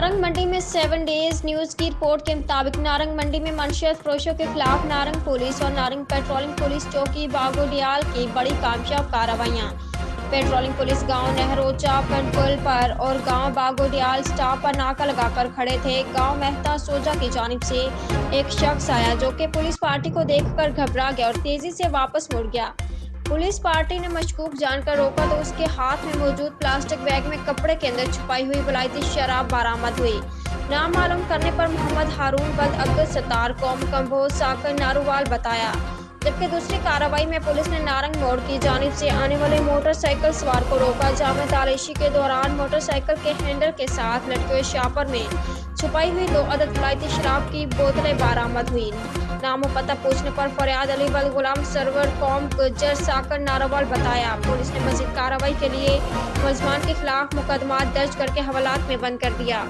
नारंग मंडी में 7 days news की report के मुताबिक नारंग मंडी में मनशेत फरोशों के खिलाफ नारंग पुलिस और नारंग पेट्रोलिंग पुलिस चौकी बागोडियाल की बड़ी कामयाब कार्रवाइयां। पेट्रोलिंग पुलिस गांव नहरोचा पुल पर और गांव बागोडियाल स्टॉप पर नाका लगाकर खड़े थे। गांव मेहता सोजा की जानिब से एक शख्स आया जो कि पुलिस पार्टी को देखकर घबरा गया और तेजी से वापस मुड़ गया। पुलिस पार्टी ने मशकूक जानकर रोका तो उसके हाथ में मौजूद प्लास्टिक बैग में कपड़े के अंदर छुपाई हुई विलायती शराब बरामद हुई। नाम मालूम करने पर मोहम्मद हारून बद अब्दुल सत्तार कौम कंबोज साकर नारूवाल बताया। जबकि दूसरी कार्रवाई में पुलिस ने नारंग मोड़ की जानिब से आने वाले मोटरसाइकिल सवार को रोका। जामे तालाशी के दौरान मोटरसाइकिल के हैंडल के साथ लटके हुए शापर में छुपाई हुई 2 अदद विलायती शराब की बोतलें बरामद हुई। नामो पता पूछने पर फरियाद अली बल गुलाम सरवर कौम गुज्जर साकर नारोवाल बताया। पुलिस ने मजीद कार्रवाई के लिए मुलजमान के खिलाफ मुकदमा दर्ज करके हवालात में बंद कर दिया।